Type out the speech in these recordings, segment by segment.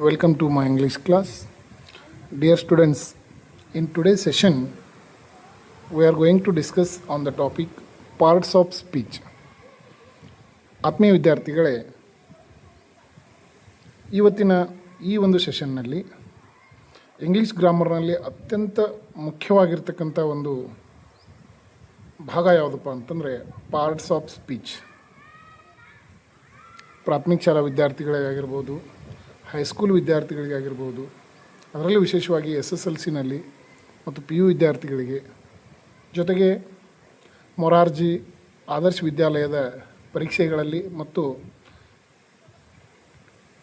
Welcome to my English class. Dear students, in today's session, we are going to discuss on the topic parts of speech. ಆತ್ಮೀಯ ವಿದ್ಯಾರ್ಥಿಗಳೇ, ಇವತ್ತಿನ ಈ ಒಂದು ಸೆಷನ್ನಲ್ಲಿ English ಗ್ರಾಮರ್ನಲ್ಲಿ ಅತ್ಯಂತ ಮುಖ್ಯವಾಗಿರ್ತಕ್ಕಂಥ ಒಂದು ಭಾಗ ಯಾವುದಪ್ಪ ಅಂತಂದರೆ ಪಾರ್ಟ್ಸ್ ಆಫ್ ಸ್ಪೀಚ್. ಪ್ರಾಥಮಿಕ ಶಾಲಾ ವಿದ್ಯಾರ್ಥಿಗಳಿಗಾಗಿರ್ಬೋದು, ಹೈಸ್ಕೂಲ್ ವಿದ್ಯಾರ್ಥಿಗಳಿಗಾಗಿರ್ಬೋದು, ಅದರಲ್ಲಿ ವಿಶೇಷವಾಗಿ SSLCನಲ್ಲಿ ಮತ್ತು PU ವಿದ್ಯಾರ್ಥಿಗಳಿಗೆ, ಜೊತೆಗೆ ಮೊರಾರ್ಜಿ ಆದರ್ಶ ವಿದ್ಯಾಲಯದ ಪರೀಕ್ಷೆಗಳಲ್ಲಿ ಮತ್ತು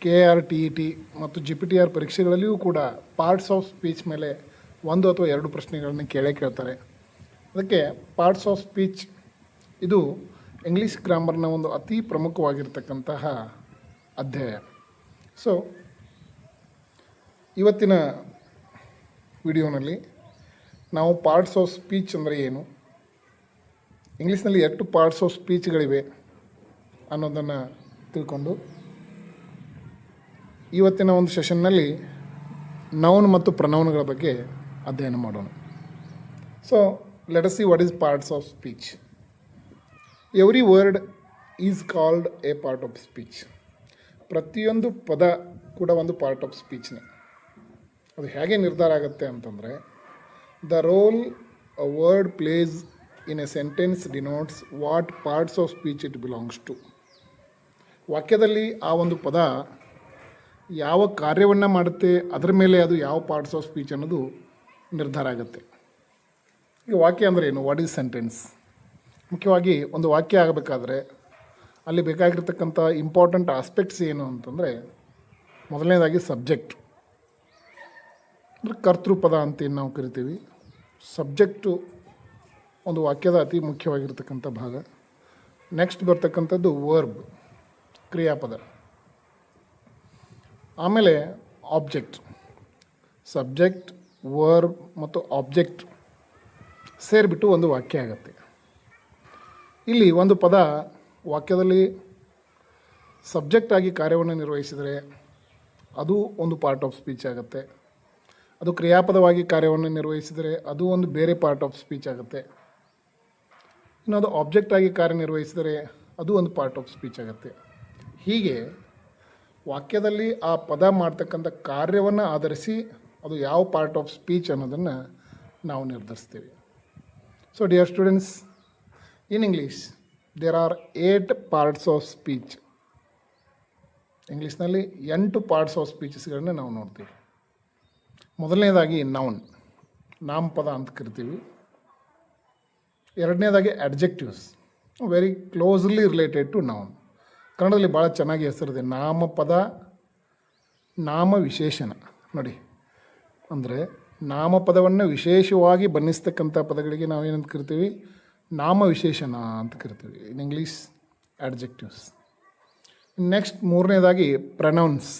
KRTET ಮತ್ತು GPTR ಪರೀಕ್ಷೆಗಳಲ್ಲಿಯೂ ಕೂಡ ಪಾರ್ಟ್ಸ್ ಆಫ್ ಸ್ಪೀಚ್ ಮೇಲೆ ಒಂದು ಅಥವಾ ಎರಡು ಪ್ರಶ್ನೆಗಳನ್ನು ಕೇಳ್ತಾರೆ. ಅದಕ್ಕೆ ಪಾರ್ಟ್ಸ್ ಆಫ್ ಸ್ಪೀಚ್ ಇದು ಇಂಗ್ಲೀಷ್ ಗ್ರಾಮರ್ನ ಒಂದು ಅತಿ ಪ್ರಮುಖವಾಗಿರ್ತಕ್ಕಂತಹ ಅಧ್ಯಾಯ. ಸೊ ಇವತ್ತಿನ ವಿಡಿಯೋನಲ್ಲಿ ನಾವು ಪಾರ್ಟ್ಸ್ ಆಫ್ ಸ್ಪೀಚ್ ಅಂದರೆ ಏನು, ಇಂಗ್ಲೀಷ್ನಲ್ಲಿ ಎಷ್ಟು ಪಾರ್ಟ್ಸ್ ಆಫ್ ಸ್ಪೀಚ್ಗಳಿವೆ ಅನ್ನೋದನ್ನು ತಿಳ್ಕೊಂಡು ಇವತ್ತಿನ ಒಂದು ಸೆಷನ್ನಲ್ಲಿ ನೌನ್ ಮತ್ತು ಪ್ರನೌನ್ಗಳ ಬಗ್ಗೆ ಅಧ್ಯಯನ ಮಾಡೋಣ. So let us see what is parts of speech. Every word is called A part of speech. ಪ್ರತಿಯೊಂದು ಪದ ಕೂಡ ಒಂದು ಪಾರ್ಟ್ ಆಫ್ ಸ್ಪೀಚ್ನೇ. ಅದು ಹೇಗೆ ನಿರ್ಧಾರ ಆಗುತ್ತೆ ಅಂತಂದರೆ, the role a word plays in a sentence denotes what parts of speech it belongs to. ವಾಕ್ಯದಲ್ಲಿ ಆ ಒಂದು ಪದ ಯಾವ ಕಾರ್ಯವನ್ನು ಮಾಡುತ್ತೆ, ಅದರ ಮೇಲೆ ಅದು ಯಾವ ಪಾರ್ಟ್ಸ್ ಆಫ್ ಸ್ಪೀಚ್ ಅನ್ನೋದು ನಿರ್ಧಾರ ಆಗುತ್ತೆ. ಈಗ ವಾಕ್ಯ ಅಂದರೆ ಏನು, ವಾಟ್ ಈಸ್ ಸೆಂಟೆನ್ಸ್? ಮುಖ್ಯವಾಗಿ ಒಂದು ವಾಕ್ಯ ಆಗಬೇಕಾದ್ರೆ ಅಲ್ಲಿ ಬೇಕಾಗಿರ್ತಕ್ಕಂಥ ಇಂಪಾರ್ಟೆಂಟ್ ಆಸ್ಪೆಕ್ಟ್ಸ್ ಏನು ಅಂತಂದರೆ, ಮೊದಲನೇದಾಗಿ ಸಬ್ಜೆಕ್ಟ್ ಅಂದರೆ ಕರ್ತೃಪದ ಅಂತ ಏನು ನಾವು ಕರಿತೀವಿ. ಸಬ್ಜೆಕ್ಟು ಒಂದು ವಾಕ್ಯದ ಅತಿ ಮುಖ್ಯವಾಗಿರ್ತಕ್ಕಂಥ ಭಾಗ. ನೆಕ್ಸ್ಟ್ ಬರ್ತಕ್ಕಂಥದ್ದು ವರ್ಬ್, ಕ್ರಿಯಾಪದ. ಆಮೇಲೆ ಆಬ್ಜೆಕ್ಟ್. ಸಬ್ಜೆಕ್ಟ್, ವರ್ಬ್ ಮತ್ತು ಆಬ್ಜೆಕ್ಟ್ ಸೇರಿಬಿಟ್ಟು ಒಂದು ವಾಕ್ಯ ಆಗುತ್ತೆ. ಇಲ್ಲಿ ಒಂದು ಪದ ವಾಕ್ಯದಲ್ಲಿ ಸಬ್ಜೆಕ್ಟ್ ಆಗಿ ಕಾರ್ಯವನ್ನು ನಿರ್ವಹಿಸಿದರೆ ಅದು ಒಂದು ಪಾರ್ಟ್ ಆಫ್ ಸ್ಪೀಚ್ ಆಗುತ್ತೆ. ಅದು ಕ್ರಿಯಾಪದವಾಗಿ ಕಾರ್ಯವನ್ನು ನಿರ್ವಹಿಸಿದರೆ ಅದು ಒಂದು ಬೇರೆ ಪಾರ್ಟ್ ಆಫ್ ಸ್ಪೀಚ್ ಆಗುತ್ತೆ. ಇನ್ನು ಅದು ಆಬ್ಜೆಕ್ಟ್ ಆಗಿ ಕಾರ್ಯನಿರ್ವಹಿಸಿದರೆ ಅದು ಒಂದು ಪಾರ್ಟ್ ಆಫ್ ಸ್ಪೀಚ್ ಆಗುತ್ತೆ. ಹೀಗೆ ವಾಕ್ಯದಲ್ಲಿ ಆ ಪದ ಮಾಡ್ತಕ್ಕಂಥ ಕಾರ್ಯವನ್ನು ಆಧರಿಸಿ ಅದು ಯಾವ ಪಾರ್ಟ್ ಆಫ್ ಸ್ಪೀಚ್ ಅನ್ನೋದನ್ನು ನಾವು ನಿರ್ಧರಿಸ್ತೀವಿ. So dear students, in English there are 8 parts of speech. ಇಂಗ್ಲೀಷ್ನಲ್ಲಿ 8 ಪಾರ್ಟ್ಸ್ ಆಫ್ ಸ್ಪೀಚಸ್ಗಳನ್ನ ನಾವು ನೋಡ್ತೀವಿ. ಮೊದಲನೇದಾಗಿ ನೌನ್, ನಾಮಪದ ಅಂತ ಕರಿತೀವಿ. ಎರಡನೇದಾಗಿ adjectives, very closely related to noun. ಕನ್ನಡದಲ್ಲಿ ಭಾಳ ಚೆನ್ನಾಗಿ ಹೆಸರಿದೆ, ನಾಮಪದ, ನಾಮ ವಿಶೇಷಣ. ನೋಡಿ, ಅಂದರೆ ನಾಮಪದವನ್ನು ವಿಶೇಷವಾಗಿ ಬಣ್ಣಿಸ್ತಕ್ಕಂಥ ಪದಗಳಿಗೆ ನಾವು ಏನಂತ ಕರಿತೀವಿ, ನಾಮ ವಿಶೇಷಣ ಅಂತ ಕರಿತೀವಿ. In English adjectives. ನೆಕ್ಸ್ಟ್ ಮೂರನೇದಾಗಿ ಪ್ರನೌನ್ಸ್.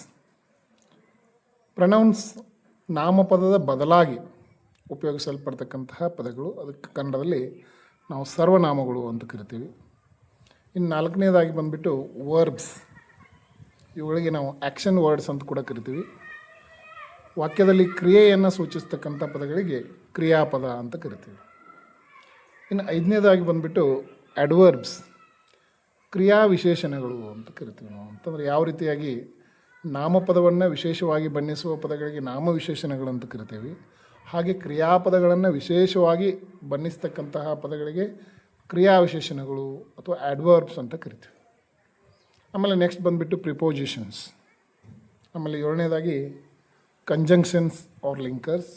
ಪ್ರನೌನ್ಸ್ ನಾಮಪದದ ಬದಲಾಗಿ ಉಪಯೋಗಿಸಲ್ಪಡ್ತಕ್ಕಂತಹ ಪದಗಳು. ಅದಕ್ಕೆ ಕನ್ನಡದಲ್ಲಿ ನಾವು ಸರ್ವನಾಮಗಳು ಅಂತ ಕರಿತೀವಿ. ಇನ್ನು ನಾಲ್ಕನೇದಾಗಿ ಬಂದುಬಿಟ್ಟು ವರ್ಬ್ಸ್. ಇವುಗಳಿಗೆ ನಾವು ಆ್ಯಕ್ಷನ್ ವರ್ಡ್ಸ್ ಅಂತ ಕೂಡ ಕರಿತೀವಿ. ವಾಕ್ಯದಲ್ಲಿ ಕ್ರಿಯೆಯನ್ನು ಸೂಚಿಸ್ತಕ್ಕಂಥ ಪದಗಳಿಗೆ ಕ್ರಿಯಾಪದ ಅಂತ ಕರಿತೀವಿ. ಇನ್ನು ಐದನೇದಾಗಿ ಬಂದುಬಿಟ್ಟು ಅಡ್ವರ್ಬ್ಸ್, ಕ್ರಿಯಾ ವಿಶೇಷಣಗಳು ಅಂತ ಕರಿತೀವಿ ನಾವು. ಅಂತಂದರೆ ಯಾವ ರೀತಿಯಾಗಿ ನಾಮಪದವನ್ನು ವಿಶೇಷವಾಗಿ ಬಣ್ಣಿಸುವ ಪದಗಳಿಗೆ ನಾಮ ವಿಶೇಷಣಗಳು ಅಂತ ಕರಿತೀವಿ, ಹಾಗೆ ಕ್ರಿಯಾಪದಗಳನ್ನು ವಿಶೇಷವಾಗಿ ಬಣ್ಣಿಸ್ತಕ್ಕಂತಹ ಪದಗಳಿಗೆ ಕ್ರಿಯಾ ವಿಶೇಷಣಗಳು ಅಥವಾ ಅಡ್ವರ್ಬ್ಸ್ ಅಂತ ಕರಿತೀವಿ. ಆಮೇಲೆ ನೆಕ್ಸ್ಟ್ ಬಂದುಬಿಟ್ಟು ಪ್ರಿಪೋಸಿಷನ್ಸ್. ಆಮೇಲೆ ಏಳನೇದಾಗಿ ಕಂಜಂಕ್ಷನ್ಸ್ ಆರ್ ಲಿಂಕರ್ಸ್.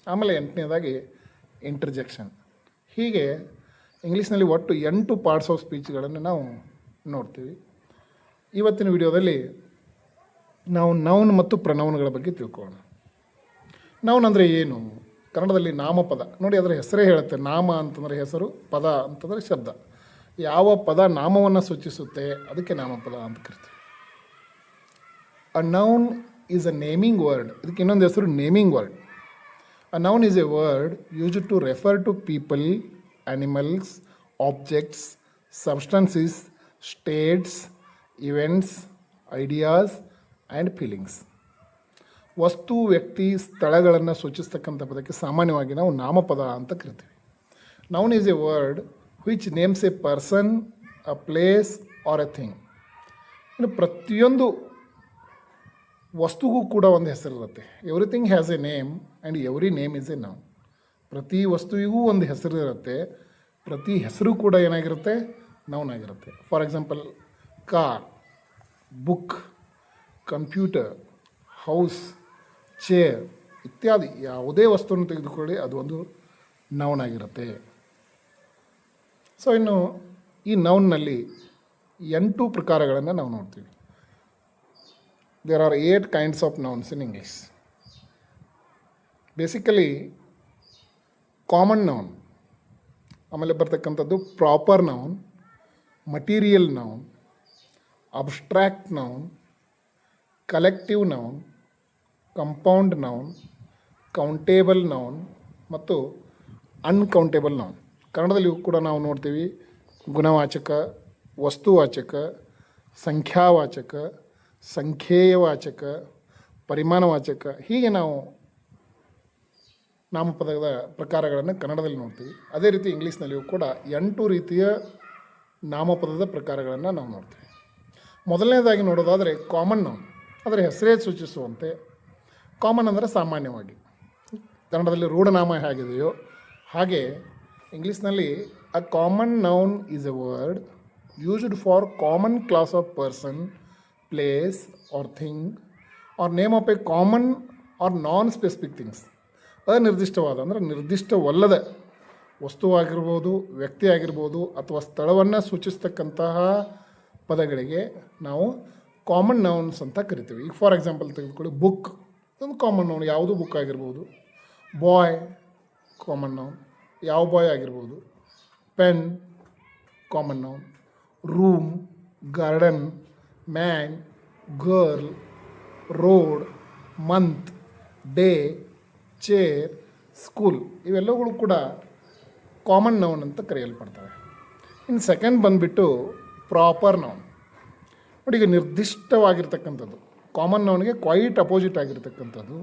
ಆಮೇಲೆ ಎಂಟನೇದಾಗಿ ಇಂಟರ್ಜೆಕ್ಷನ್. ಹೀಗೆ ಇಂಗ್ಲೀಷ್ನಲ್ಲಿ ಒಟ್ಟು 8 ಪಾರ್ಟ್ಸ್ ಆಫ್ ಸ್ಪೀಚ್ಗಳನ್ನು ನಾವು ನೋಡ್ತೀವಿ. ಇವತ್ತಿನ ವಿಡಿಯೋದಲ್ಲಿ ನಾವು ನೌನ್ ಮತ್ತು ಪ್ರನೌನ್ಗಳ ಬಗ್ಗೆ ತಿಳ್ಕೊಳ್ಳೋಣ. ನೌನ್ ಅಂದರೆ ಏನು? ಕನ್ನಡದಲ್ಲಿ ನಾಮಪದ. ನೋಡಿ, ಅದರ ಹೆಸರೇ ಹೇಳುತ್ತೆ. ನಾಮ ಅಂತಂದರೆ ಹೆಸರು, ಪದ ಅಂತಂದರೆ ಶಬ್ದ. ಯಾವ ಪದ ನಾಮವನ್ನು ಸೂಚಿಸುತ್ತೆ ಅದಕ್ಕೆ ನಾಮಪದ ಅಂತ ಕರಿತೀವಿ. A noun is a naming word. ಇದಕ್ಕೆ ಇನ್ನೊಂದು ಹೆಸರು naming word. A noun is a word used to refer to people, animals, objects, substances, states, events, ideas, and feelings. ವಸ್ತು, ವ್ಯಕ್ತಿ, ಸ್ಥಳಗಳನ್ನು ಸೂಚಿಸ್ತಕ್ಕಂಥ ಪದಕ್ಕೆ ಸಾಮಾನ್ಯವಾಗಿ ನಾವು ನಾಮಪದ ಅಂತ ಕರಿತೀವಿ. Noun is a word which names a person, a place or a thing. ಇನ್ನು ಪ್ರತಿಯೊಂದು ವಸ್ತುಗೂ ಕೂಡ ಒಂದು ಹೆಸರಿರುತ್ತೆ. Everything has a name and every name is a noun. ಪ್ರತಿ ವಸ್ತುವಿಗೂ ಒಂದು ಹೆಸರು ಇರುತ್ತೆ, ಪ್ರತಿ ಹೆಸರು ಕೂಡ ಏನಾಗಿರುತ್ತೆ, ನೌನ್ ಆಗಿರುತ್ತೆ. For example, car, book, computer, house, chair ಇತ್ಯಾದಿ ಯಾವುದೇ ವಸ್ತುವನ್ನು ತೆಗೆದುಕೊಳ್ಳಿ, ಅದು ಒಂದು ನೌನ್ ಆಗಿರುತ್ತೆ. ಸೊ ಇನ್ನು ಈ ನೌನ್ನಲ್ಲಿ 8 ಪ್ರಕಾರಗಳನ್ನು ನಾವು ನೋಡ್ತೀವಿ. There are 8 kinds of nouns in English. Basically common noun, ಆಮೇಲೆ ಬರ್ತಕ್ಕಂಥದ್ದು proper noun, material noun, abstract noun, collective noun, compound noun, countable noun ಮತ್ತು ಅನ್ಕೌಂಟೇಬಲ್ ನೌನ್. ಕನ್ನಡದಲ್ಲಿ ಕೂಡ ನಾವು ನೋಡ್ತೀವಿ ಗುಣವಾಚಕ, ವಸ್ತುವಾಚಕ, ಸಂಖ್ಯಾವಾಚಕ, ಸಂಖ್ಯೇಯವಾಚಕ, ಪರಿಮಾಣವಾಚಕ, ಹೀಗೆ ನಾವು ನಾಮಪದದ ಪ್ರಕಾರಗಳನ್ನು ಕನ್ನಡದಲ್ಲಿ ನೋಡ್ತೀವಿ. ಅದೇ ರೀತಿ ಇಂಗ್ಲೀಷ್ನಲ್ಲಿಯೂ ಕೂಡ 8 ರೀತಿಯ ನಾಮಪದದ ಪ್ರಕಾರಗಳನ್ನು ನಾವು ನೋಡ್ತೀವಿ. ಮೊದಲನೇದಾಗಿ ನೋಡೋದಾದರೆ ಕಾಮನ್ ನೌನ್. ಅದರ ಹೆಸರೇ ಸೂಚಿಸುವಂತೆ ಕಾಮನ್ ಅಂದರೆ ಸಾಮಾನ್ಯವಾಗಿ, ಕನ್ನಡದಲ್ಲಿ ರೂಢನಾಮ ಹೇಗಿದೆಯೋ ಹಾಗೆ ಇಂಗ್ಲೀಷ್ನಲ್ಲಿ a common noun is a word used for common class of person, place or thing or name of a common or non specific things. ಅನಿರ್ದಿಷ್ಟವಾದ ಅಂದರೆ ನಿರ್ದಿಷ್ಟವಲ್ಲದ ವಸ್ತುವಾಗಿರ್ಬೋದು, ವ್ಯಕ್ತಿ ಆಗಿರ್ಬೋದು ಅಥವಾ ಸ್ಥಳವನ್ನು ಸೂಚಿಸ್ತಕ್ಕಂತಹ ಪದಗಳಿಗೆ ನಾವು ಕಾಮನ್ ನೌನ್ಸ್ ಅಂತ ಕರಿತೀವಿ. ಈಗ ಫಾರ್ ಎಕ್ಸಾಂಪಲ್ ತೆಗೆದುಕೊಳ್ಳಿ, ಬುಕ್ ಒಂದು ಕಾಮನ್ ನೌನ್, ಯಾವುದು ಬುಕ್ ಆಗಿರ್ಬೋದು. ಬಾಯ್ ಕಾಮನ್ ನೌನ್, ಯಾವ ಬಾಯ್ ಆಗಿರ್ಬೋದು. Pen common noun. Room, garden, man, girl, road, month, day, chair, school ಇವೆಲ್ಲಗಳು ಕೂಡ ಕಾಮನ್ ನೌನ್ ಅಂತ ಕರೆಯಲ್ಪಡ್ತವೆ. ಇನ್ನು ಸೆಕೆಂಡ್ ಬಂದುಬಿಟ್ಟು ಪ್ರಾಪರ್ ನೌನ್. ನೋಡಿ, ಈಗ ನಿರ್ದಿಷ್ಟವಾಗಿರ್ತಕ್ಕಂಥದ್ದು ಕಾಮನ್ ನೌನ್ಗೆ ಕ್ವೈಟ್ ಅಪೋಸಿಟ್ ಆಗಿರ್ತಕ್ಕಂಥದ್ದು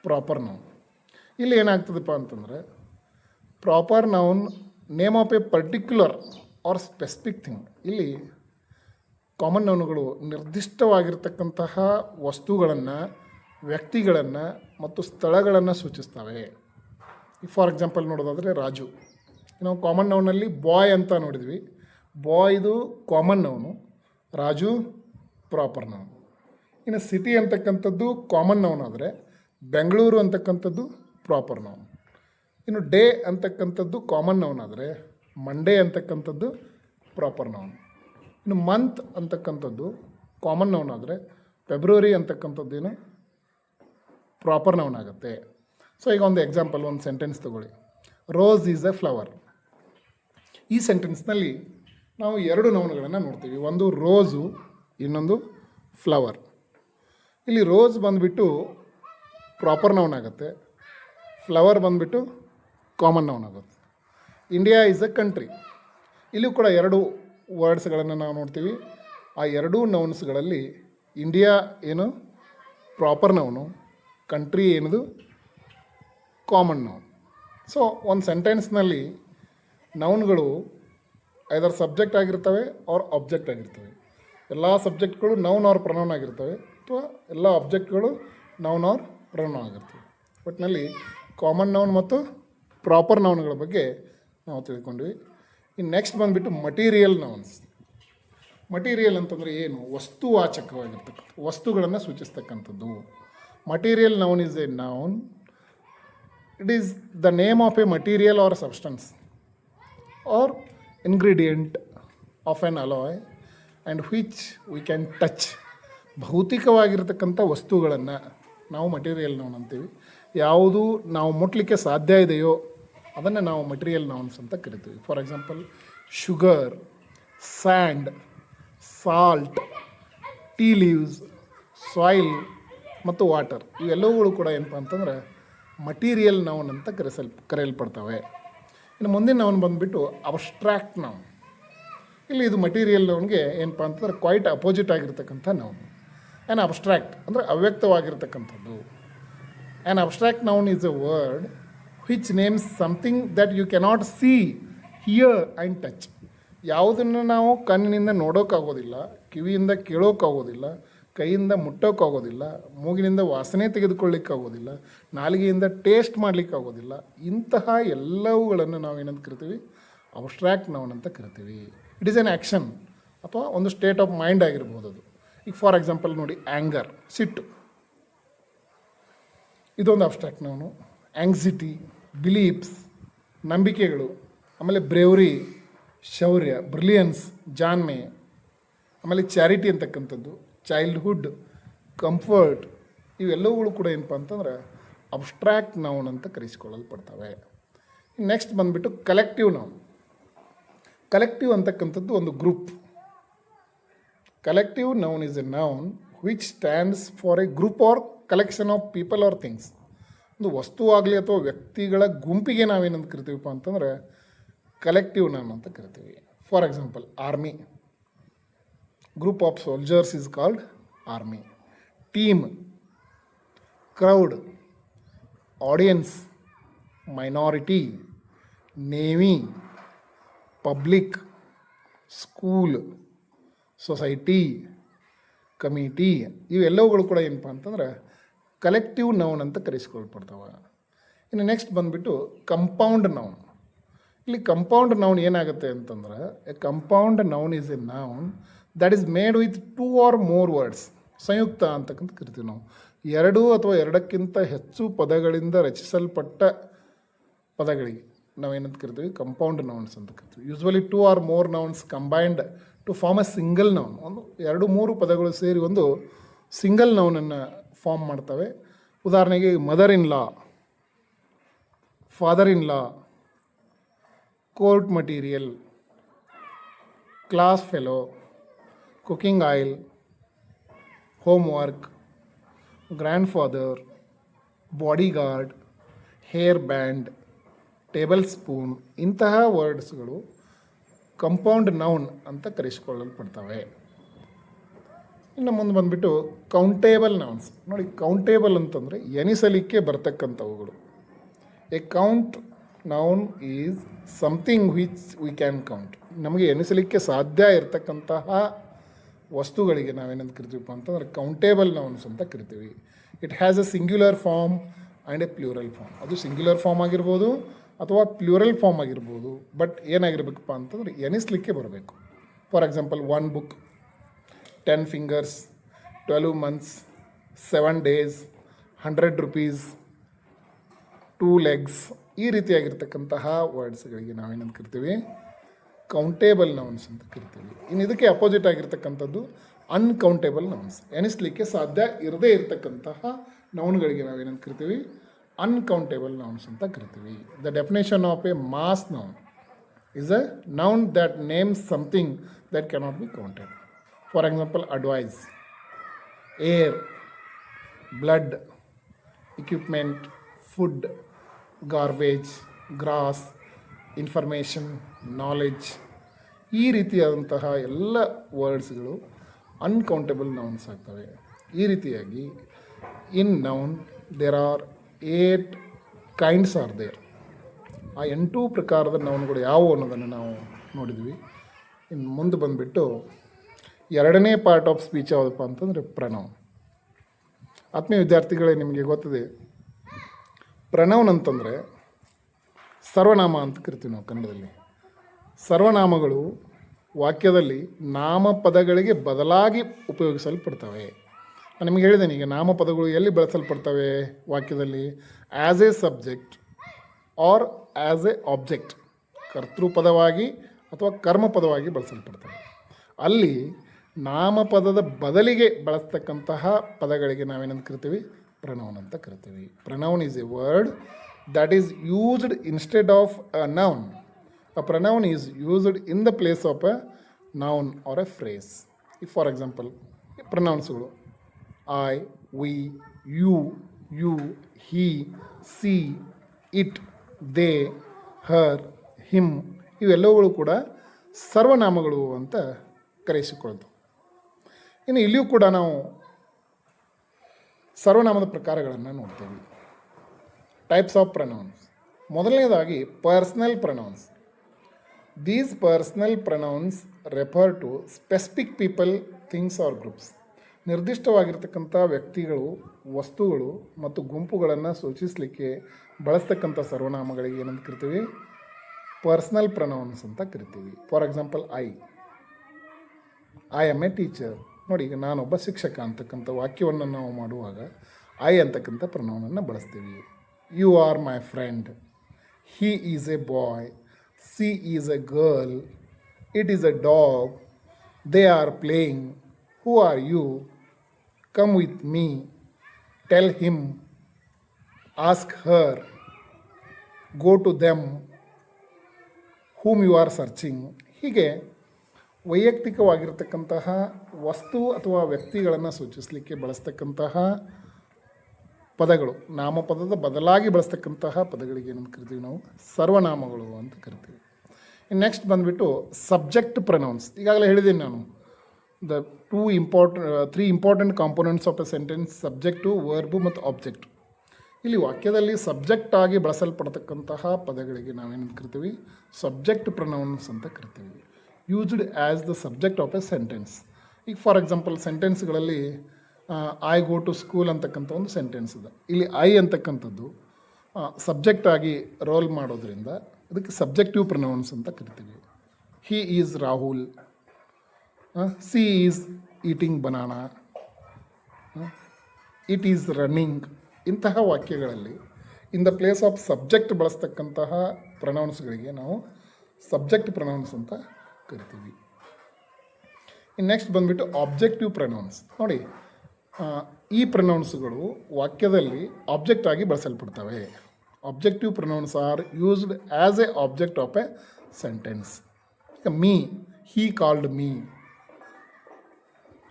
ಪ್ರಾಪರ್ ನೌನ್. ಇಲ್ಲಿ ಏನಾಗ್ತದಪ್ಪ ಅಂತಂದರೆ, proper noun name of a particular or specific thing. ಇಲ್ಲಿ ಕಾಮನ್ ನೌನ್ಗಳು ನಿರ್ದಿಷ್ಟವಾಗಿರ್ತಕ್ಕಂತಹ ವಸ್ತುಗಳನ್ನು, ವ್ಯಕ್ತಿಗಳನ್ನು ಮತ್ತು ಸ್ಥಳಗಳನ್ನು ಸೂಚಿಸ್ತವೆ. ಈಗ ಫಾರ್ ಎಕ್ಸಾಂಪಲ್ ನೋಡೋದಾದರೆ ರಾಜು. ನಾವು ಕಾಮನ್ ನೌನಲ್ಲಿ ಬಾಯ್ ಅಂತ ನೋಡಿದ್ವಿ. ಬಾಯ್ದು common noun, Raju proper noun. ಇನ್ನು ಸಿಟಿ ಅಂತಕ್ಕಂಥದ್ದು ಕಾಮನ್ ನೌನ್ ಆದರೆ ಬೆಂಗಳೂರು ಅಂತಕ್ಕಂಥದ್ದು ಪ್ರಾಪರ್ ನೌನ್. ಇನ್ನು ಡೇ ಅಂತಕ್ಕಂಥದ್ದು ಕಾಮನ್ ನೌನ್ ಆದರೆ ಮಂಡೇ ಅಂತಕ್ಕಂಥದ್ದು ಪ್ರಾಪರ್ ನೌನ್. ಇನ್ನು ಮಂತ್ ಅಂತಕ್ಕಂಥದ್ದು ಕಾಮನ್ ನೌನ್ ಆದರೆ ಫೆಬ್ರವರಿ ಅಂತಕ್ಕಂಥದ್ದೇನು ಪ್ರಾಪರ್ ನೌನ್ ಆಗುತ್ತೆ. ಸೊ ಈಗ ಒಂದು ಎಕ್ಸಾಂಪಲ್, ಒಂದು ಸೆಂಟೆನ್ಸ್ ತಗೊಳ್ಳಿ. Rose is a flower. ಈ ಸೆಂಟೆನ್ಸ್ನಲ್ಲಿ ನಾವು 2 ನೌನ್ಗಳನ್ನು ನೋಡ್ತೀವಿ. ಒಂದು ರೋಸು, ಇನ್ನೊಂದು ಫ್ಲವರ್. ಇಲ್ಲಿ ರೋಸ್ ಬಂದುಬಿಟ್ಟು ಪ್ರಾಪರ್ ನೌನ್ ಆಗುತ್ತೆ, ಫ್ಲವರ್ ಬಂದುಬಿಟ್ಟು ಕಾಮನ್ ನೌನ್ ಆಗುತ್ತೆ. India is A country. ಇಲ್ಲೂ ಕೂಡ 2 ವರ್ಡ್ಸ್ಗಳನ್ನು ನಾವು ನೋಡ್ತೀವಿ. ಆ 2 ನೌನ್ಸ್ಗಳಲ್ಲಿ ಇಂಡಿಯಾ ಏನು ಪ್ರಾಪರ್ ನೌನು, ಕಂಟ್ರಿ ಏನದು ಕಾಮನ್ ನೌನ್. ಸೊ ಒಂದು ಸೆಂಟೆನ್ಸ್ನಲ್ಲಿ ನೌನ್ಗಳು ಐದರ್ ಸಬ್ಜೆಕ್ಟ್ ಆಗಿರ್ತವೆ ಆರ್ ಆಬ್ಜೆಕ್ಟ್ ಆಗಿರ್ತವೆ. ಎಲ್ಲ ಸಬ್ಜೆಕ್ಟ್ಗಳು ನೌನ್ ಆರ್ ಪ್ರನೌನ್ ಆಗಿರ್ತವೆ, ಅಥವಾ ಎಲ್ಲ ಆಬ್ಜೆಕ್ಟ್ಗಳು ನೌನ್ ಆರ್ ಪ್ರನೌನ್ ಆಗಿರ್ತವೆ. ಒಟ್ಟಿನಲ್ಲಿ ಕಾಮನ್ ನೌನ್ ಮತ್ತು ಪ್ರಾಪರ್ ನೌನ್ಗಳ ಬಗ್ಗೆ ನಾವು ತಿಳ್ಕೊಂಡ್ವಿ. ಇನ್ನು ನೆಕ್ಸ್ಟ್ ಬಂದುಬಿಟ್ಟು ಮಟೀರಿಯಲ್ ನೌನ್ಸ್. ಮಟೀರಿಯಲ್ ಅಂತಂದರೆ ಏನು? ವಸ್ತುವಾಚಕವಾಗಿರ್ತಕ್ಕಂಥ ವಸ್ತುಗಳನ್ನು ಸೂಚಿಸ್ತಕ್ಕಂಥದ್ದು. Material noun is a noun. It is the name of a material or substance or ingredient of an alloy and which we can touch. ಭೌತಿಕವಾಗಿರ್ತಕ್ಕಂಥ ವಸ್ತುಗಳನ್ನು ನಾವು ಮಟೀರಿಯಲ್ ನೌನ್ ಅಂತೀವಿ. ಯಾವುದು ನಾವು ಮುಟ್ಲಿಕ್ಕೆ ಸಾಧ್ಯ ಇದೆಯೋ ಅದನ್ನು ನಾವು ಮಟೀರಿಯಲ್ ನೌನ್ಸ್ ಅಂತ ಕರಿತೀವಿ. For example, sugar, sand, salt, tea leaves, soil ಮತ್ತು ವಾಟರ್ ಇವೆಲ್ಲವುಗಳು ಕೂಡ ಏನಪ್ಪ ಅಂತಂದರೆ ಮಟೀರಿಯಲ್ ನೌನ್ ಅಂತ ಕರೆಯಲ್ಪಡ್ತವೆ. ಇನ್ನು ಮುಂದಿನ ನೌನ್ ಬಂದುಬಿಟ್ಟು ಅಬ್ಸ್ಟ್ರಾಕ್ಟ್ ನೌನ್. ಇಲ್ಲಿ ಇದು ಮಟೀರಿಯಲ್ ನೌನ್ಗೆ ಏನಪ್ಪ ಅಂತಂದರೆ ಕ್ವೈಟ್ ಅಪೋಸಿಟ್ ಆಗಿರ್ತಕ್ಕಂಥ ನೌನ್. ಏನು ಅಬ್ಸ್ಟ್ರಾಕ್ಟ್ ಅಂದರೆ ಅವ್ಯಕ್ತವಾಗಿರ್ತಕ್ಕಂಥದ್ದು. An abstract noun is a word which names something that you cannot see, hear and touch. ಯಾವುದನ್ನು ನಾವು ಕಣ್ಣಿನಿಂದ ನೋಡೋಕ್ಕಾಗೋದಿಲ್ಲ, ಕಿವಿಯಿಂದ ಕೇಳೋಕ್ಕಾಗೋದಿಲ್ಲ, ಕೈಯಿಂದ ಮುಟ್ಟೋಕ್ಕಾಗೋದಿಲ್ಲ, ಮೂಗಿನಿಂದ ವಾಸನೆ ತೆಗೆದುಕೊಳ್ಳಿಕ್ಕಾಗೋದಿಲ್ಲ, ನಾಲಿಗೆಯಿಂದ ಟೇಸ್ಟ್ ಮಾಡಲಿಕ್ಕಾಗೋದಿಲ್ಲ. ಇಂತಹ ಎಲ್ಲವುಗಳನ್ನು ನಾವು ಏನಂತ ಕರಿತೀವಿ? ಅಬ್ಸ್ಟ್ರಾಕ್ಟ್ ನೌನ್ ಅಂತ ಕರಿತೀವಿ. ಇಟ್ ಈಸ್ ಎನ್ ಆ್ಯಕ್ಷನ್ ಅಥವಾ ಒಂದು ಸ್ಟೇಟ್ ಆಫ್ ಮೈಂಡ್ ಆಗಿರ್ಬೋದು ಅದು. ಈಗ ಫಾರ್ ಎಕ್ಸಾಂಪಲ್ ನೋಡಿ, ಆ್ಯಂಗರ್, ಸಿಟ್ಟು, ಇದೊಂದು ಅಬ್ಸ್ಟ್ರಾಕ್ಟ್ ನೌನು. ಆ್ಯಂಗ್ಸಿಟಿ, ಬಿಲೀಫ್ಸ್, ನಂಬಿಕೆಗಳು, ಆಮೇಲೆ ಬ್ರೇವ್ರಿ, ಶೌರ್ಯ, ಬ್ರಿಲಿಯನ್ಸ್, ಜಾಣ್ಮೆ, ಆಮೇಲೆ ಚಾರಿಟಿ ಅಂತಕ್ಕಂಥದ್ದು, ಚೈಲ್ಡ್ಹುಡ್, ಕಂಫರ್ಟ್, ಇವೆಲ್ಲವುಗಳು ಕೂಡ ಏನಪ್ಪ ಅಂತಂದ್ರೆ ಅಬ್ಸ್ಟ್ರಾಕ್ಟ್ ನೌನ್ ಅಂತ ಕರೆಸಿಕೊಳ್ಳಲ್ಪಡ್ತವೆ. ನೆಕ್ಸ್ಟ್ ಬಂದುಬಿಟ್ಟು ಕಲೆಕ್ಟಿವ್ ನೌನ್. ಕಲೆಕ್ಟಿವ್ ಅಂತಕ್ಕಂಥದ್ದು ಒಂದು group. Collective noun is a noun which stands for a group or collection of people or things. ಒಂದು ವಸ್ತು ಆಗಲಿ ಅಥವಾ ವ್ಯಕ್ತಿಗಳ ಗುಂಪಿಗೆ ನಾವೇನಂತ ಕರಿತೀವಪ್ಪ ಅಂತಂದ್ರೆ ಕಲೆಕ್ಟಿವ್ ನೌನ್ ಅಂತ ಕರಿತೀವಿ. For example, army, group of soldiers is called army. Team, crowd, audience, minority, navy, public, school, society, committee, ಇವೆಲ್ಲವುಗಳು ಕೂಡ ಏನಪ್ಪ ಅಂತಂದ್ರೆ ಕಲೆಕ್ಟಿವ್ ನೌನ್ ಅಂತ ಕರೆಸಿಕೊಳ್ಪಡ್ತಾವೆ. ಇನ್ನು ನೆಕ್ಸ್ಟ್ ಬಂದುಬಿಟ್ಟು ಕಂಪೌಂಡ್ ನೌನ್. ಇಲ್ಲಿ ಕಂಪೌಂಡ್ ನೌನ್ ಏನಾಗುತ್ತೆ ಅಂತಂದ್ರೆ, a compound noun is a noun that is made with 2 or more words. ಸಂಯುಕ್ತ ಅಂತಕ್ಕಂತ ಕರಿತೀವಿ ನಾವು. 2 ಅಥವಾ 2ಕ್ಕಿಂತ ಹೆಚ್ಚು ಪದಗಳಿಂದ ರಚಿಸಲ್ಪಟ್ಟ ಪದಗಳಿಗೆ ನಾವೇನಂತ ಕರಿತೀವಿ? ಕಂಪೌಂಡ್ ನೌನ್ಸ್ ಅಂತ ಕರಿತೀವಿ. Usually 2 or more nouns combined to form a single noun. ಒಂದು 2-3 ಪದಗಳು ಸೇರಿ ಒಂದು ಸಿಂಗಲ್ ನೌನನ್ನು ಫಾರ್ಮ್ ಮಾಡ್ತವೆ. ಉದಾಹರಣೆಗೆ mother in law, father in law, court material, class fellow, cooking oil, homework, grandfather, bodyguard, hairband, tablespoon, ಇಂತಹ ವರ್ಡ್ಸ್ಗಳು compound noun ಅಂತ ಕರೆಸಿಕೊಳ್ಳಲ್ಪಡ್ತವೆ. ಇನ್ನು ಮುಂದೆ ಬಂದುಬಿಟ್ಟು ಕೌಂಟೇಬಲ್ ನೌನ್ಸ್. ನೋಡಿ, ಕೌಂಟೇಬಲ್ ಅಂತಂದರೆ ಎನಿಸಲಿಕ್ಕೆ ಬರ್ತಕ್ಕಂಥವುಗಳು. A count noun is something which we can count. ನಮಗೆ ಎನಿಸಲಿಕ್ಕೆ ಸಾಧ್ಯ ಇರತಕ್ಕಂತಹ ವಸ್ತುಗಳಿಗೆ ನಾವೇನಂತ ಕರಿತೀವಪ್ಪ ಅಂತಂದ್ರೆ ಕೌಂಟೇಬಲ್ ನೌನ್ಸ್ ಅಂತ ಕರಿತೀವಿ. It has a singular form and a plural form. ಅದು ಸಿಂಗ್ಯುಲರ್ ಫಾರ್ಮ್ ಆಗಿರ್ಬೋದು ಅಥವಾ ಪ್ಲೂರಲ್ ಫಾರ್ಮ್ ಆಗಿರ್ಬೋದು. ಬಟ್ ಏನಾಗಿರ್ಬೇಕಪ್ಪ ಅಂತಂದ್ರೆ ಎನಿಸ್ಲಿಕ್ಕೆ ಬರಬೇಕು. For example, 1 book, 10 fingers, 12 months, 7 days, 100 rupees, 2 legs, ಈ ರೀತಿಯಾಗಿರ್ತಕ್ಕಂತಹ ವರ್ಡ್ಸ್ಗಳಿಗೆ ನಾವೇನಂತ ಕರಿತೀವಿ? ಕೌಂಟೇಬಲ್ ನೌನ್ಸ್ ಅಂತ ಕರಿತೀವಿ. ಇನ್ನು ಇದಕ್ಕೆ ಅಪೋಸಿಟ್ ಆಗಿರ್ತಕ್ಕಂಥದ್ದು ಅನ್ಕೌಂಟೇಬಲ್ ನೌನ್ಸ್. ಎನಿಸ್ಲಿಕ್ಕೆ ಸಾಧ್ಯ ಇರದೇ ಇರತಕ್ಕಂತಹ ನೌನ್ಗಳಿಗೆ ನಾವೇನಂತ ಕರಿತೀವಿ? ಅನ್ಕೌಂಟೇಬಲ್ ನೌನ್ಸ್ ಅಂತ ಕರಿತೀವಿ. The definition of a mass noun is a noun that names something that cannot be counted. For example, advice, air, blood, equipment, food, garbage, grass, information, knowledge, ಈ ರೀತಿಯಾದಂತಹ ಎಲ್ಲ ವರ್ಡ್ಸ್ಗಳು ಅನ್ಕೌಂಟೇಬಲ್ ನೌನ್ಸ್ ಆಗ್ತವೆ. ಈ ರೀತಿಯಾಗಿ in noun there are 8 kinds are there. ಆ 8 ಪ್ರಕಾರದ ನೌನ್ಗಳು ಯಾವುವು ಅನ್ನೋದನ್ನು ನಾವು ನೋಡಿದ್ವಿ. ಇನ್ನು ಮುಂದೆ ಬಂದುಬಿಟ್ಟು 2ನೇ ಪಾರ್ಟ್ ಆಫ್ ಸ್ಪೀಚ್ ಯಾವುದಪ್ಪ ಅಂತಂದರೆ ಪ್ರನೌನ್. ಆತ್ಮೀಯ ವಿದ್ಯಾರ್ಥಿಗಳೇ, ನಿಮಗೆ ಗೊತ್ತಿದೆ, ಪ್ರನೌನ್ ಅಂತಂದರೆ ಸರ್ವನಾಮ ಅಂತ ಕರಿತೀವಿ ನಾವು ಕನ್ನಡದಲ್ಲಿ. ಸರ್ವನಾಮಗಳು ವಾಕ್ಯದಲ್ಲಿ ನಾಮಪದಗಳಿಗೆ ಬದಲಾಗಿ ಉಪಯೋಗಿಸಲ್ಪಡ್ತವೆ. ನಾನು ನಿಮಗೆ ಹೇಳಿದ್ದೇನೆ, ಈಗ ನಾಮಪದಗಳು ಎಲ್ಲಿ ಬಳಸಲ್ಪಡ್ತವೆ ವಾಕ್ಯದಲ್ಲಿ? As a subject or as an object, ಕರ್ತೃಪದವಾಗಿ ಅಥವಾ ಕರ್ಮಪದವಾಗಿ ಬಳಸಲ್ಪಡ್ತವೆ. ಅಲ್ಲಿ ನಾಮಪದದ ಬದಲಿಗೆ ಬಳಸ್ತಕ್ಕಂತಹ ಪದಗಳಿಗೆ ನಾವೇನಂತ ಕರಿತೀವಿ? ಪ್ರನೌನ್ ಅಂತ ಕರಿತೀವಿ. Pronoun is a word that is used instead of a noun. A pronoun is used in the place of a noun or a phrase. If, for example, pronounsಗಳು I, we, you, he, she, it, they, her, him, ಇವೆಲ್ಲವುಗಳು ಕೂಡ ಸರ್ವನಾಮಗಳು ಅಂತ ಕರೆಸಿಕೊಳ್ಳೋದು. ಇನ್ನು ಇಲ್ಲಿಯೂ ಕೂಡ ನಾವು ಸರ್ವನಾಮದ ಪ್ರಕಾರಗಳನ್ನು ನೋಡ್ತೇವೆ. Types of pronouns. ಮೊದಲನೇದಾಗಿ personal pronouns. These personal pronouns refer to specific people, things or groups. ನಿರ್ದಿಷ್ಟವಾಗಿರ್ತಕ್ಕಂಥ ವ್ಯಕ್ತಿಗಳು, ವಸ್ತುಗಳು ಮತ್ತು ಗುಂಪುಗಳನ್ನು ಸೂಚಿಸಲಿಕ್ಕೆ ಬಳಸ್ತಕ್ಕಂಥ ಸರ್ವನಾಮಗಳಿಗೆ ಏನಂತ ಕರಿತೀವಿ? ಪರ್ಸ್ನಲ್ ಪ್ರನೌನ್ಸ್ ಅಂತ ಕರಿತೀವಿ. For example, I am A teacher. ನೋಡಿ, ಈಗ ನಾನೊಬ್ಬ ಶಿಕ್ಷಕ ಅಂತಕ್ಕಂಥ ವಾಕ್ಯವನ್ನು ನಾವು ಮಾಡುವಾಗ ಐ ಅಂತಕ್ಕಂಥ ಪ್ರನೌನನ್ನು ಬಳಸ್ತೀವಿ. You are my friend, he is a boy, she is a girl, it is a dog, they are playing, who are you, come with me, tell him, ask her, go to them, whom you are searching. ಹೀಗೆ ವೈಯಕ್ತಿಕವಾಗಿರ್ತಕ್ಕಂತಹ ವಸ್ತು ಅಥವಾ ವ್ಯಕ್ತಿಗಳನ್ನು ಸೂಚಿಸಲಿಕ್ಕೆ ಬಳಸ್ತಕ್ಕಂತಹ ಪದಗಳು, ನಾಮಪದದ ಬದಲಾಗಿ ಬಳಸ್ತಕ್ಕಂತಹ ಪದಗಳಿಗೆ ಏನಂತ ಕರಿತೀವಿ? ನಾವು ಸರ್ವನಾಮಗಳು ಅಂತ ಕರಿತೀವಿ. ನೆಕ್ಸ್ಟ್ ಬಂದುಬಿಟ್ಟು ಸಬ್ಜೆಕ್ಟ್ ಪ್ರನೌನ್ಸ್. ಈಗಾಗಲೇ ಹೇಳಿದ್ದೀನಿ ನಾನು, the three important components of a sentence: subject, verb ಮತ್ತು ಆಬ್ಜೆಕ್ಟ್. ಇಲ್ಲಿ ವಾಕ್ಯದಲ್ಲಿ ಸಬ್ಜೆಕ್ಟ್ ಆಗಿ ಬಳಸಲ್ಪಡ್ತಕ್ಕಂತಹ ಪದಗಳಿಗೆ ನಾವೇನಂತ ಕರಿತೀವಿ? ಸಬ್ಜೆಕ್ಟ್ ಪ್ರನೌನ್ಸ್ ಅಂತ ಕರಿತೀವಿ. Used as the subject of a sentence. ಈಗ ಫಾರ್ ಎಕ್ಸಾಂಪಲ್, ಸೆಂಟೆನ್ಸ್ಗಳಲ್ಲಿ ಐ ಗೋ ಟು ಸ್ಕೂಲ್ ಅಂತಕ್ಕಂಥ ಒಂದು ಸೆಂಟೆನ್ಸ್ ಇದೆ. ಇಲ್ಲಿ ಐ ಅಂತಕ್ಕಂಥದ್ದು ಸಬ್ಜೆಕ್ಟ್ ಆಗಿ ರೋಲ್ ಮಾಡೋದ್ರಿಂದ ಅದಕ್ಕೆ ಸಬ್ಜೆಕ್ಟಿವ್ ಪ್ರನೌನ್ಸ್ ಅಂತ ಕರಿತೀವಿ. He is Rahul, she is eating banana, it is running. ಇಂತಹ ವಾಕ್ಯಗಳಲ್ಲಿ in the place of subject ಬಳಸ್ತಕ್ಕಂತಹ ಪ್ರನೌನ್ಸ್ಗಳಿಗೆ ನಾವು ಸಬ್ಜೆಕ್ಟ್ ಪ್ರನೌನ್ಸ್ ಅಂತ ಕರಿತೀವಿ. ಇನ್ನು ನೆಕ್ಸ್ಟ್ ಬಂದುಬಿಟ್ಟು ಆಬ್ಜೆಕ್ಟಿವ್ ಪ್ರನೌನ್ಸ್. ನೋಡಿ, ಈ ಪ್ರನೌನ್ಸ್ಗಳು ವಾಕ್ಯದಲ್ಲಿ ಆಬ್ಜೆಕ್ಟ್ ಆಗಿ ಬಳಸಲ್ಪಡ್ತವೆ. Objective pronouns are used as an object of a sentence. ಈಗ ಮೀ, ಹೀ ಕಾಲ್ಡ್ ಮೀ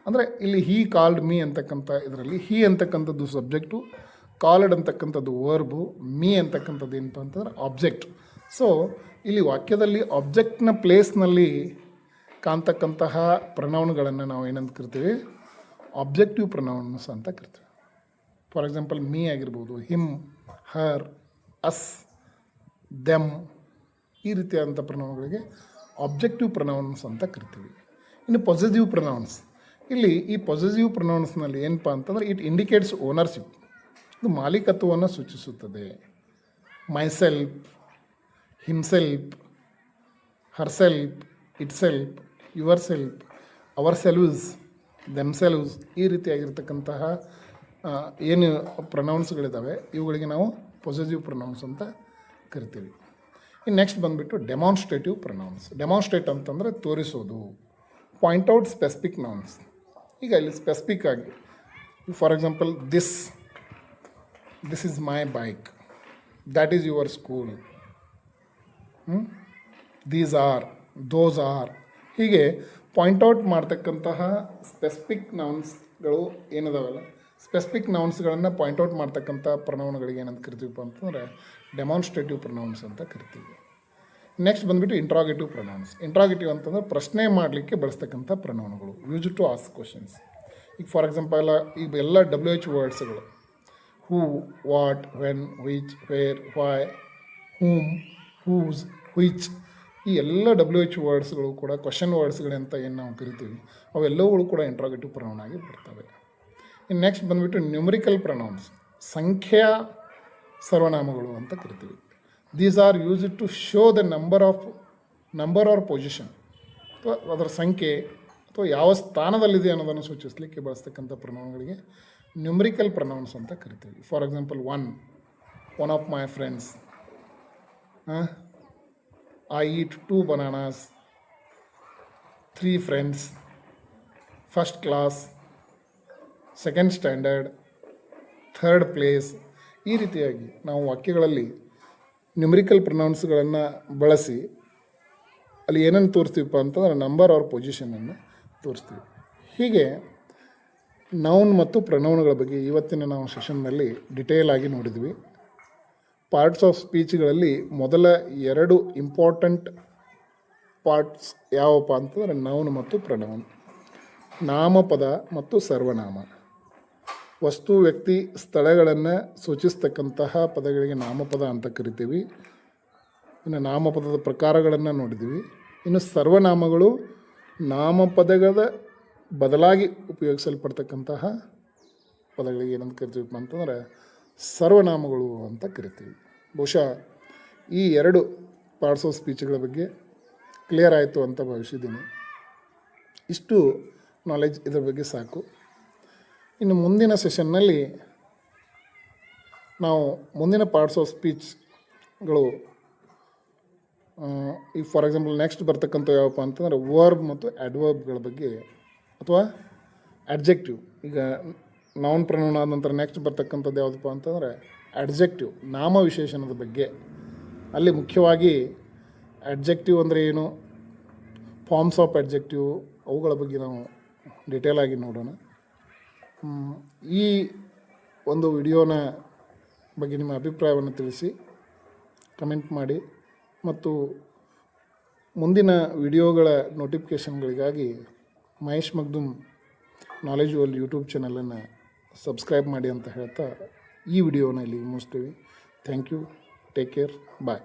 ಅಂದರೆ ಇಲ್ಲಿ ಹೀ ಕಾಲ್ಡ್ ಮೀ ಅಂತಕ್ಕಂಥ ಇದರಲ್ಲಿ ಹೀ ಅಂತಕ್ಕಂಥದ್ದು ಸಬ್ಜೆಕ್ಟು, ಕಾಲ್ಡ್ ಅಂತಕ್ಕಂಥದ್ದು ವರ್ಬು, ಮೀ ಅಂತಕ್ಕಂಥದ್ದು ಏನಪ್ಪ ಅಂತಂದ್ರೆ ಆಬ್ಜೆಕ್ಟ್. ಸೊ ಇಲ್ಲಿ ವಾಕ್ಯದಲ್ಲಿ ಆಬ್ಜೆಕ್ಟ್ನ ಪ್ಲೇಸ್ನಲ್ಲಿ ಕಾಣ್ತಕ್ಕಂತಹ ಪ್ರನೌನ್ಗಳನ್ನು ನಾವು ಏನಂತ ಕರಿತೀವಿ? ಆಬ್ಜೆಕ್ಟಿವ್ ಪ್ರನೌನ್ಸ್ ಅಂತ ಕರಿತೀವಿ. ಫಾರ್ ಎಕ್ಸಾಂಪಲ್, ಮೀ ಆಗಿರ್ಬೋದು, ಹಿಮ್, ಹರ್, ಅಸ್, ದೆಮ್, ಈ ರೀತಿಯಾದಂಥ ಪ್ರನೌನ್ಗಳಿಗೆ ಆಬ್ಜೆಕ್ಟಿವ್ ಪ್ರನೌನ್ಸ್ ಅಂತ ಕರಿತೀವಿ. ಇನ್ನು ಪೊಸೆಸಿವ್ ಪ್ರನೌನ್ಸ್. ಇಲ್ಲಿ ಈ ಪೊಸೆಸಿವ್ ಪ್ರನೌನ್ಸ್ನಲ್ಲಿ ಏನಪ್ಪ ಅಂತಂದರೆ ಇಟ್ ಇಂಡಿಕೇಟ್ಸ್ ಓನರ್ಶಿಪ್. ಇದು ಮಾಲೀಕತ್ವವನ್ನು ಸೂಚಿಸುತ್ತದೆ. Myself, himself, herself, itself, yourself, ourselves, themselves, ಈ ರೀತಿಯಾಗಿರ್ತಕ್ಕಂತಹ ಏನು ಪ್ರನೌನ್ಸ್ಗಳಿದ್ದಾವೆ ಇವುಗಳಿಗೆ ನಾವು ಪೊಸೆಸಿವ್ ಪ್ರನೌನ್ಸ್ ಅಂತ ಕರಿತೀವಿ. ಇನ್ನು ನೆಕ್ಸ್ಟ್ ಬಂದುಬಿಟ್ಟು ಡೆಮಾನ್ಸ್ಟ್ರೇಟಿವ್ ಪ್ರನೌನ್ಸ್. ಡೆಮಾನ್ಸ್ಟ್ರೇಟ್ ಅಂತಂದರೆ ತೋರಿಸೋದು. Point out specific nouns. ಈಗ ಇಲ್ಲಿ ಸ್ಪೆಸಿಫಿಕ್ ಆಗಿ, for example, this is my bike, that is your school, these are, those are, ಹೀಗೆ ಪಾಯಿಂಟ್ ಔಟ್ ಮಾಡ್ತಕ್ಕಂತಹ ಸ್ಪೆಸಿಫಿಕ್ ನೌನ್ಸ್ಗಳು ಏನದಾವಲ್ಲ, ಸ್ಪೆಸಿಫಿಕ್ ನೌನ್ಸ್ಗಳನ್ನು ಪಾಯಿಂಟ್ ಔಟ್ ಮಾಡ್ತಕ್ಕಂಥ ಪ್ರನೌನ್ಗಳಿಗೆ ಏನಂತ ಕರಿತೀವಪ್ಪ ಅಂತಂದರೆ ಡೆಮಾನ್ಸ್ಟ್ರೇಟಿವ್ ಪ್ರನೌನ್ಸ್ ಅಂತ ಕರಿತೀವಿ. ನೆಕ್ಸ್ಟ್ ಬಂದುಬಿಟ್ಟು ಇಂಟ್ರಾಗೇಟಿವ್ ಪ್ರನೌನ್ಸ್. ಇಂಟ್ರಾಗೇಟಿವ್ ಅಂತಂದರೆ ಪ್ರಶ್ನೆ ಮಾಡಲಿಕ್ಕೆ ಬಳಸ್ತಕ್ಕಂಥ ಪ್ರನೌನ್ಗಳು, ಯೂಸ್ ಟು ಆಸ್ಕ್ ಕ್ವಶನ್ಸ್. ಈಗ ಫಾರ್ ಎಕ್ಸಾಂಪಲ್, ಈಗ ಎಲ್ಲ WH ವರ್ಡ್ಸ್ಗಳು, who, what, when, which, where, why, whom, whose, which, ಈ ಎಲ್ಲ WH ವರ್ಡ್ಸ್ಗಳು ಕೂಡ ಕ್ವಶನ್ ವರ್ಡ್ಸ್ಗಳಂತ ಏನು ನಾವು ಕರಿತೀವಿ, ಅವೆಲ್ಲವುಗಳು ಕೂಡ ಇಂಟ್ರಾಗೇಟಿವ್ ಪ್ರನೌನ್ ಆಗಿ ಬರ್ತವೆ. ಇನ್ನು ನೆಕ್ಸ್ಟ್ ಬಂದುಬಿಟ್ಟು ನ್ಯೂಮರಿಕಲ್ ಪ್ರನೌನ್ಸ್, ಸಂಖ್ಯಾ ಸರ್ವನಾಮಗಳು ಅಂತ ಕರಿತೀವಿ. These are used to show the number or position, ಅಥವಾ ಅದರ ಸಂಖ್ಯೆ ಅಥವಾ ಯಾವ ಸ್ಥಾನದಲ್ಲಿದೆ ಅನ್ನೋದನ್ನು ಸೂಚಿಸಲಿಕ್ಕೆ ಬಳಸ್ತಕ್ಕಂಥ ಪ್ರನೌನ್ಗಳಿಗೆ ನ್ಯೂಮರಿಕಲ್ ಪ್ರನೌನ್ಸ್ ಅಂತ ಕರಿತೀವಿ. For example, one of my friends, I eat 2 bananas, 3 friends, first class, second standard, third place. ಈ ರೀತಿಯಾಗಿ ನಾವು ವಾಕ್ಯಗಳಲ್ಲಿ ನ್ಯೂಮರಿಕಲ್ ಪ್ರನೌನ್ಸ್ಗಳನ್ನು ಬಳಸಿ ಅಲ್ಲಿ ಏನನ್ನು ತೋರಿಸ್ತೀವಪ್ಪ ಅಂತಂದರೆ ನಂಬರ್ ಆರ್ ಪೊಸಿಷನನ್ನು ತೋರಿಸ್ತೀವಿ. ಹೀಗೆ ನೌನ್ ಮತ್ತು ಪ್ರನೌನ್ಗಳ ಬಗ್ಗೆ ಇವತ್ತಿನ ನಾವು ಸೆಷನ್ನಲ್ಲಿ ಡಿಟೇಲ್ ಆಗಿ ನೋಡಿದ್ವಿ. ಪಾರ್ಟ್ಸ್ ಆಫ್ ಸ್ಪೀಚ್ಗಳಲ್ಲಿ ಮೊದಲ 2 ಇಂಪಾರ್ಟೆಂಟ್ ಪಾರ್ಟ್ಸ್ ಯಾವಪ್ಪ ಅಂತಂದರೆ ನೌನ್ ಮತ್ತು ಪ್ರನೌನ್, ನಾಮಪದ ಮತ್ತು ಸರ್ವನಾಮ. ವಸ್ತು ವ್ಯಕ್ತಿ ಸ್ಥಳಗಳನ್ನು ಸೂಚಿಸ್ತಕ್ಕಂತಹ ಪದಗಳಿಗೆ ನಾಮಪದ ಅಂತ ಕರಿತೀವಿ. ಇನ್ನು ನಾಮಪದದ ಪ್ರಕಾರಗಳನ್ನು ನೋಡಿದ್ದೀವಿ. ಇನ್ನು ಸರ್ವನಾಮಗಳು ನಾಮಪದಗಳ ಬದಲಾಗಿ ಉಪಯೋಗಿಸಲ್ಪಡ್ತಕ್ಕಂತಹ ಪದಗಳಿಗೆ ಏನಂತ ಕರಿತೀವಿ ಅಂತಂದರೆ ಸರ್ವನಾಮಗಳು ಅಂತ ಕರಿತೀವಿ. ಬಹುಶಃ ಈ 2 ಪಾರ್ಟ್ಸ್ ಆಫ್ ಸ್ಪೀಚ್ಗಳ ಬಗ್ಗೆ ಕ್ಲಿಯರ್ ಆಯಿತು ಅಂತ ಭಾವಿಸಿದ್ದೀನಿ. ಇಷ್ಟು ನಾಲೆಜ್ ಇದರ ಬಗ್ಗೆ ಸಾಕು. ಇನ್ನು ಮುಂದಿನ ಸೆಷನ್ನಲ್ಲಿ ನಾವು ಮುಂದಿನ ಪಾರ್ಟ್ಸ್ ಆಫ್ ಸ್ಪೀಚ್ಗಳು ಈಗ ಫಾರ್ ಎಕ್ಸಾಂಪಲ್ ನೆಕ್ಸ್ಟ್ ಬರ್ತಕ್ಕಂಥ ಯಾವಪ್ಪ ಅಂತಂದರೆ ವರ್ಬ್ ಮತ್ತು ಅಡ್ವರ್ಬ್ಗಳ ಬಗ್ಗೆ ಅಥವಾ ಅಡ್ಜೆಕ್ಟಿವ್. ಈಗ ನೌನ್ ಪ್ರನೌನ್ ಆದ ನಂತರ ನೆಕ್ಸ್ಟ್ ಬರ್ತಕ್ಕಂಥದ್ದು ಯಾವುದಪ್ಪ ಅಂತಂದರೆ ಅಡ್ಜೆಕ್ಟಿವ್, ನಾಮವಿಶೇಷಣದ ಬಗ್ಗೆ. ಅಲ್ಲಿ ಮುಖ್ಯವಾಗಿ ಅಡ್ಜೆಕ್ಟಿವ್ ಅಂದರೆ ಏನು, ಫಾರ್ಮ್ಸ್ ಆಫ್ ಅಡ್ಜೆಕ್ಟಿವ್, ಅವುಗಳ ಬಗ್ಗೆ ನಾವು ಡಿಟೇಲಾಗಿ ನೋಡೋಣ. ಈ ಒಂದು ವಿಡಿಯೋನ ಬಗ್ಗೆ ನಿಮ್ಮ ಅಭಿಪ್ರಾಯವನ್ನು ತಿಳಿಸಿ, ಕಮೆಂಟ್ ಮಾಡಿ ಮತ್ತು ಮುಂದಿನ ವಿಡಿಯೋಗಳ ನೋಟಿಫಿಕೇಷನ್ಗಳಿಗಾಗಿ Mahesh Magdum knowledge world YouTube ಚಾನಲನ್ನು ಸಬ್ಸ್ಕ್ರೈಬ್ ಮಾಡಿ ಅಂತ ಹೇಳ್ತಾ ಈ ವಿಡಿಯೋನ ಇಲ್ಲಿ ಮುಗಿಸ್ತೀವಿ. Thank you. Take care. Bye.